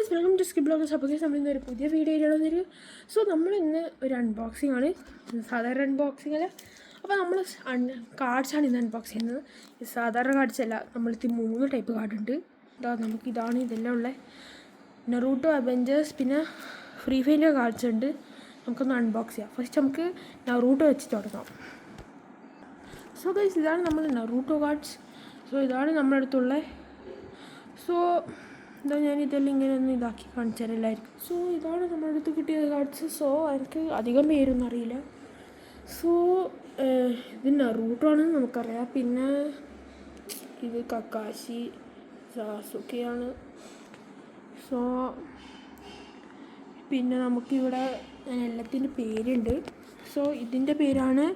Guys welcome to skip blogs. അപ്പോൾ guys നമ്മൾ ഇന്നൊരു പുതിയ വീഡിയോയിലാണ് വരിക. സോ നമ്മൾ ഇന്ന് ഒരു അൺബോക്സിംഗ് ആണ്, സാധാരണ അൺബോക്സിംഗ് അല്ല. അപ്പോൾ നമ്മൾ കാർഡ്സാണ് ഇന്ന് അൺബോക്സ് ചെയ്യുന്നത്. സാധാരണ കാർഡ്സ് അല്ല, നമ്മളിത് 3 ടൈപ്പ് കാർഡ് ഉണ്ട്. ഇതാണ് ഇതെല്ലാം ഉള്ളത്. നറൂട്ടോ, അവെഞ്ചേഴ്സ്, പിന്നെ ഫ്രീ ഫയറിൻ്റെ കാർഡ്സ് ഉണ്ട്. നമുക്കൊന്ന് അൺബോക്സ് ചെയ്യാം. ഫസ്റ്റ് നമുക്ക് നറൂട്ടോ വെച്ച് തുടങ്ങാം. സോ ഗൈസ് ഇതാണ് നമ്മൾ നറൂട്ടോ കാർഡ്സ്. സോ ഇതാണ് നമ്മുടെ അടുത്തുള്ളത്. സോ ഞാൻ ഇതെല്ലാം ഇങ്ങനെ ഒന്ന് ഇതാക്കി കാണിച്ചു തരല്ലായിരിക്കും. സോ ഇതാണ് നമ്മുടെ അടുത്ത് കിട്ടിയ കാർഡ്സ്. സോ എനിക്ക് അധികം പേരൊന്നും അറിയില്ല. സോ ഇത് നറൂട്ടോ ആണെന്ന് നമുക്കറിയാം. പിന്നെ ഇത് കക്കാശി, സാസുക്കെയാണ്. സോ പിന്നെ നമുക്കിവിടെ എല്ലാത്തിൻ്റെ പേരുണ്ട്. സോ ഇതിൻ്റെ പേരാണ്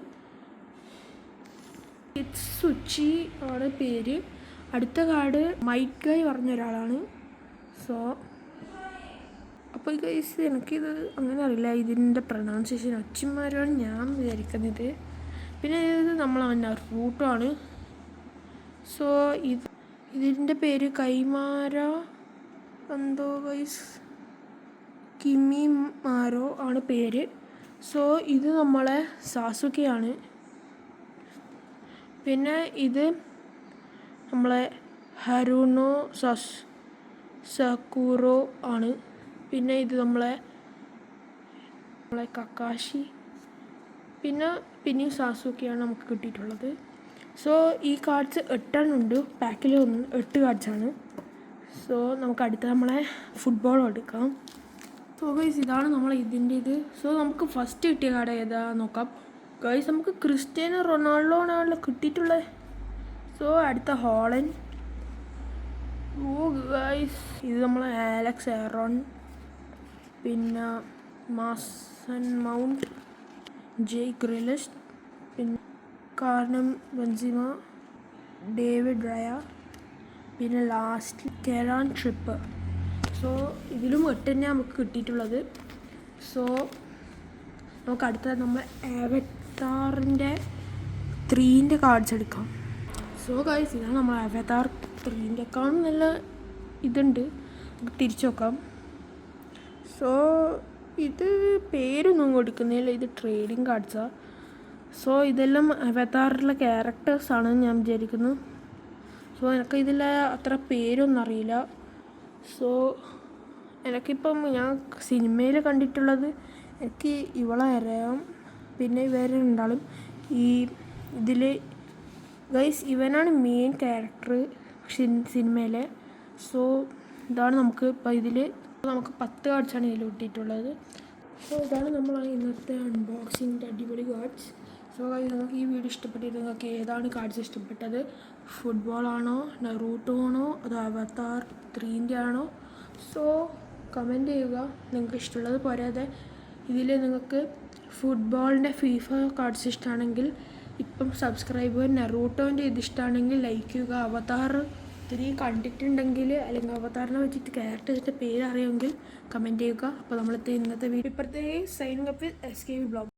ഇറ്റ്സുച്ചി ആണ് പേര്. അടുത്ത കാർഡ് മൈക്ക് ഗൈ പറഞ്ഞ ഒരാളാണ്. സോ അപ്പോൾ ഗൈസ് എനിക്കിത് അങ്ങനെ അറിയില്ല, ഇതിൻ്റെ പ്രൊനൗൺസിയേഷൻ അച്ഛന്മാരാണ് ഞാൻ വിചാരിക്കുന്നത്. പിന്നെ ഇത് നറൂട്ടോ ആണ്. സോ ഇതിൻ്റെ പേര് കൈമാര എന്തോ ഗൈസ്, കിമിമാരോ ആണ് പേര്. സോ ഇത് നമ്മളെ സാസുക്കെയാണ്. പിന്നെ ഇത് നമ്മളെ ഹരുണോ സക്കുറോ ആണ്. പിന്നെ ഇത് നമ്മളെ കക്കാശി, പിന്നെയും സാസുക്കെയാണ് നമുക്ക് കിട്ടിയിട്ടുള്ളത്. സോ ഈ കാർഡ്സ് 8 ഉണ്ട്. പാക്കിൽ 8 കാർഡ്സാണ്. സോ നമുക്ക് അടുത്ത നമ്മളെ ഫുട്ബോൾ എടുക്കാം. സോ ഗൈസ് ഇതാണ് നമ്മളെ ഇതിൻ്റെ ഇത്. സോ നമുക്ക് ഫസ്റ്റ് കിട്ടിയ കാർഡ് ഏതാ നോക്കാം. ഗൈസ് നമുക്ക് ക്രിസ്ത്യാനോ റൊണാൾഡോനാണല്ലോ കിട്ടിയിട്ടുള്ളത്. സോ അടുത്ത ഹോളൻഡ്. ഓ ഗൈസ് ഇത് നമ്മളെ ആലക്സ് എറോൺ, പിന്നെ മാസൺ മൗണ്ട്, ജയ് ഗ്രിലിഷ്, പിന്നെ കാർണം ബെൻസിമ, ഡേവിഡ് റയ, പിന്നെ ലാസ്റ്റ് കെറാൻ ട്രിപ്പർ. സോ ഇതിലും 8 തന്നെ നമുക്ക് കിട്ടിയിട്ടുള്ളത്. സോ നമുക്ക് അടുത്ത നമ്മൾ അവതാറിൻ്റെ 3ൻ്റെ കാർഡ്സ് എടുക്കാം. സോ ഗൈസ് ഇതാണ് നമ്മൾ അവതാർ 3ൻ്റെക്കാളും നല്ല ഇതുണ്ട്. നമുക്ക് തിരിച്ചു നോക്കാം. സോ ഇത് പേരൊന്നും കൊടുക്കുന്നില്ല, ഇത് ട്രേഡിങ് കാർഡ്സാണ്. സോ ഇതെല്ലാം അവതാറിലെ ക്യാരക്ടേഴ്സാണെന്ന് ഞാൻ വിചാരിക്കുന്നു. സോ എനിക്ക് ഇതിൽ അത്ര പേരൊന്നും അറിയില്ല. സോ എനിക്കിപ്പം ഞാൻ സിനിമയിൽ കണ്ടിട്ടുള്ളത് എനിക്ക് ഇവളെ അറിയാം, പിന്നെ ഇവരെ ഉണ്ടാളും ഈ ഇതിൽ. ഗൈസ് ഇവനാണ് മെയിൻ ക്യാരക്ടർ സിനിമയിലെ. സോ ഇതാണ് നമുക്ക് ഇപ്പോൾ ഇതിൽ നമുക്ക് 10 കാർഡ്സാണ് ഇതിൽ കിട്ടിയിട്ടുള്ളത്. സോ ഇതാണ് നമ്മൾ ഇന്നത്തെ അൺബോക്സിങ്ങിൻ്റെ അടിപൊളി കാർഡ്സ്. സോ നിങ്ങൾക്ക് ഈ വീഡിയോ ഇഷ്ടപ്പെട്ടിട്ട് നിങ്ങൾക്ക് ഏതാണ് കാർഡ്സ് ഇഷ്ടപ്പെട്ടത്? ഫുട്ബോളാണോ, നറൂട്ടോ ആണോ, അതോ അവതാർ 3ൻ്റെ ആണോ? സോ കമൻറ്റ് ചെയ്യുക നിങ്ങൾക്ക് ഇഷ്ടമുള്ളത്. പോരാതെ ഇതിൽ നിങ്ങൾക്ക് ഫുട്ബോളിൻ്റെ ഫീഫ കാർഡ്സ് ഇഷ്ടമാണെങ്കിൽ ഇപ്പം സബ്സ്ക്രൈബ് ചെയ്യുക. നറൂട്ടോൻ്റെ ഇത് ഇഷ്ടമാണെങ്കിൽ ലൈക്ക് ചെയ്യുക. അവതാർ 3 കണ്ടിട്ടുണ്ടെങ്കിൽ അല്ലെങ്കിൽ അവതാറിനെ വെച്ചിട്ട് ക്യാരക്ടേഴ്സിൻ്റെ പേര് അറിയുമെങ്കിൽ കമൻറ്റ് ചെയ്യുക. അപ്പോൾ ഇന്നത്തെ വീഡിയോ ഇപ്പോഴത്തെ signing up with SKV blog.